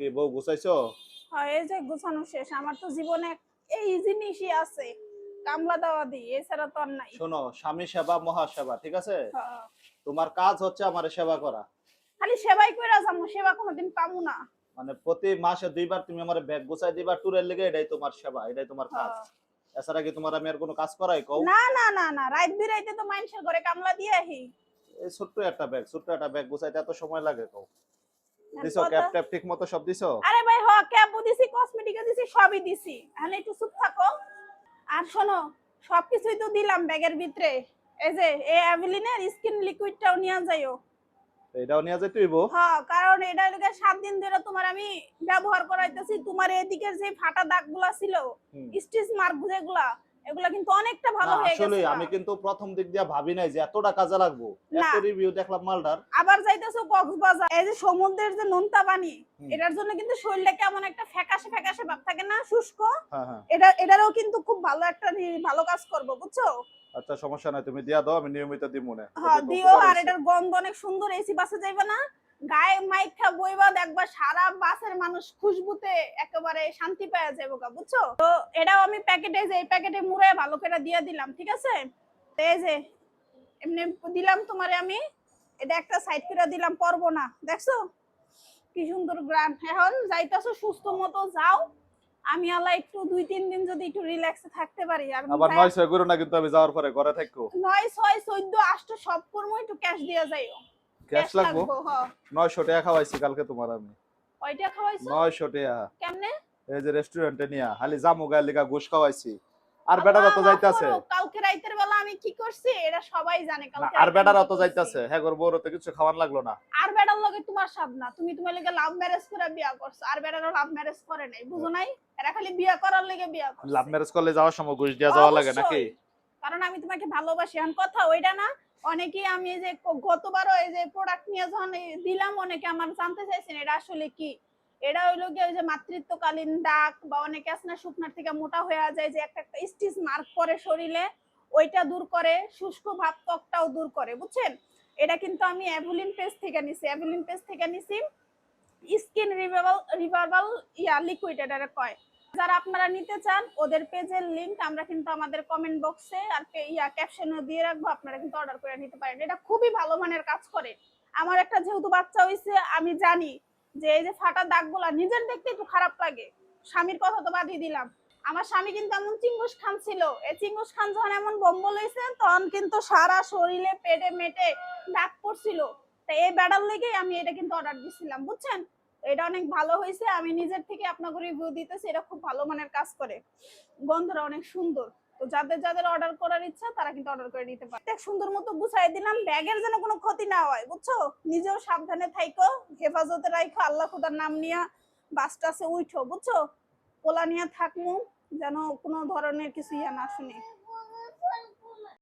কি বউ গুছাইছো? হয় এই যে গুছানো শেষ। আমার তো জীবনে এই জিনিসই আছে, কামলা দেওয়া দিই, এছাড়া তো আর নাই। শোনো, স্বামী সেবা মহাসেবা, ঠিক আছে? হ্যাঁ। তোমার কাজ হচ্ছে আমার সেবা করা। খালি সেবাই কইরা যাবো, সেবা কোনোদিন পাবো না। মানে প্রতি মাসে 2 বার তুমি আমার ব্যাগ গুছাই দিবা ট্যুরের লেগে, এটাই তোমার সেবা, এটাই তোমার কাজ। হ্যাঁ। এছাড়া কি তোমার আমি আর কোনো কাজ করাই কও? না না না না, রাত বিরাইতে তো মানুষের ঘরে কামলা দিয়ে আহি। এই ছোট্ট একটা ব্যাগ গুছাইতে এত সময় লাগে কও? দিছো কথা। ক্যাপ ট্যাপ ঠিক মতো সব দিছো? আরে ভাই হ, ক্যাপও দিছি, কসমেটিকও দিছি, সবই দিছি। এখন একটু চুপ থাকো। আর শোনো, সবকিছুই তো দিলাম ব্যাগের ভিতরে। এই যে এই অ্যাভেলিনের স্কিন লিকুইডটাও নিয়ে যাইও। এটাও নিয়ে যাইতে হইব? হ্যাঁ, কারণ এটা লেগে 7 দিন ধরে তোমার আমি ব্যবহার করাইতেছি। তোমার এদিকের যে ফাটা দাগগুলা ছিল, স্টিচ মার্ক যেগুলা, এগুলা কিন্তু অনেকটা ভালো হয়ে গেছে। আসলে আমি কিন্তু প্রথম দিক দিয়ে ভাবি নাই যে এতটা কাজে লাগবো। না, এত রিভিউ দেখলাম মালটার। আবার যাইতেছো কক্সবাজার, এই যে সমুদ্রের যে নোনতা পানি, এটার জন্য কিন্তু শরীরে কেমন একটা ফ্যাকাশে ফ্যাকাশে ভাব থাকে না, শুষ্ক। হ্যাঁ হ্যাঁ। এটারও কিন্তু খুব ভালো একটা ভালো কাজ করবো, বুঝছো? আচ্ছা সমস্যা নাই, তুমি দিয়া দাও, আমি নিয়মিত দিব মনে। হ্যাঁ দিও। আর এটার গন্ধ অনেক সুন্দর। এসি বাসে যাইবা না, গায়ে মাইখা বইবা, দেখবা সারা বাসের মানুষ খুশবুতে একেবারে শান্তি পাওয়া যাবে, বুঝছো? তো এটাও আমি প্যাকেটে, যে এই প্যাকেটে মুড়ে ভালো করে দিয়ে দিলাম, ঠিক আছে? এই যে এমনি দিলাম তোমারে আমি, এটা একটা সাইড করে দিলাম, পরবো না। দেখছো কি সুন্দর গ্রাম। এখন যাইতাছো সুস্থ মতো যাও। আমি আল্লাহ একটু 2-3 দিন যদি একটু রিল্যাক্সে থাকতে পারি। আর আবার 9-6 করো না কিন্তু, আমি যাওয়ার পরে ঘরে থাকো। 9, 6, 14, 8 সব করবো, একটু ক্যাশ দিয়ে যাইও। ক্যাশ লাগবো? হ্যাঁ। 900 টাকা খাওয়াইছি কালকে তোমার আমি। কয়টা খাওয়াইছো? 900 টাকা। কেমনে? এই যে রেস্টুরেন্টে নিয়া খালি জামু গায়ের লিগা ঘুষ খাওয়াইছি। আর বেটারা তো যাইতাছে। কালকে রাতের বেলা আমি কি করছি এটা সবাই জানে। কালকে আর বেটারা তো যাইতাছে, হ্যাঁ গো, বড় তো কিছু খাওয়ার লাগলো না। আর বেটার লগে তোমার সাথ না, তুমি তোমার লগে লাভ ম্যারেজ করে বিয়া করছো। আর বেটারও লাভ ম্যারেজ করে নাই, বুঝো নাই? এরা খালি বিয়া করার লগে বিয়া করছে। লাভ ম্যারেজ করলে যাওয়ার সময় ঘুষ দিয়া যাওয়া লাগে নাকি? কারণ আমি তোমাকে ভালোবাসি। এখন কথা ওইটা না, অনেকেই আমি যে গতবারও এই যে প্রোডাক্ট নিয়ে যখন দিলাম, অনেকে আমার জানতে চাইছেন এটা আসলে কি। এটা হইলো কি, ওই যে মাতৃত্বকালীন দাগ, বা অনেকে আছে না শুকনার থেকে মোটা হয়ে যায়, যে একটা একটা স্টিচ মার্ক পরে শরীরে, ওইটা দূর করে, শুষ্ক ভাব ত্বকটাও দূর করে, বুঝছেন? এটা কিন্তু আমি অ্যাভেলিন পেজ থেকে নিছি। অ্যাভেলিন পেজ থেকে নিছি স্কিন রিভাইভাল লিকুইড, এটা কয়। যারা আপনারা নিতে চান, ওদের পেজের লিংক আমরা কিন্তু আমাদের কমেন্ট বক্সে আর ক্যাপশনে দিয়ে রাখবো, আপনারা কিন্তু অর্ডার করে নিতে পারেন। এটা খুবই ভালো মানের কাজ করে। আমার একটা যেহেতু বাচ্চা হইছে, আমি জানি যে এই যে ফাটা দাগগুলা নিজের দেখতে একটু খারাপ লাগে, স্বামীর কথা তো বাদই দিলাম। আমার স্বামী কিন্তু এমন চিঙ্গুস খান ছিল, এই চিঙ্গুস খান যখন এমন বম্বল হয়েছে, তখন কিন্তু সারা শরীরে পেটে মেটে দাগ পড়ছিল। তো এই ব্যাডার লেগেই আমি এটা কিন্তু অর্ডার দিছিলাম, বুঝছেন? এটা অনেক ভালো হয়েছে। আমি নিজের থেকে আপনাকে রিভিউ দিতেছি, এটা খুব ভালো মানের কাজ করে, গন্ধটা অনেক সুন্দর। তো যাদের যাদের অর্ডার করার ইচ্ছা, তারা কিন্তু অর্ডার করে নিতে পারে। এক সুন্দর মতো গুছাই দিলাম, ব্যাগের যেন কোনো ক্ষতি না হয়, বুঝছো? নিজেও সাবধানে থাইকো, হেফাজতে রাখো, আল্লাহ খুদার নাম নিয়া বাসটাসে উঠো, বুঝছো? পোলা নিয়ে থাকমু, যেন কোনো ধরনের কিছু ইয়া না শুনি।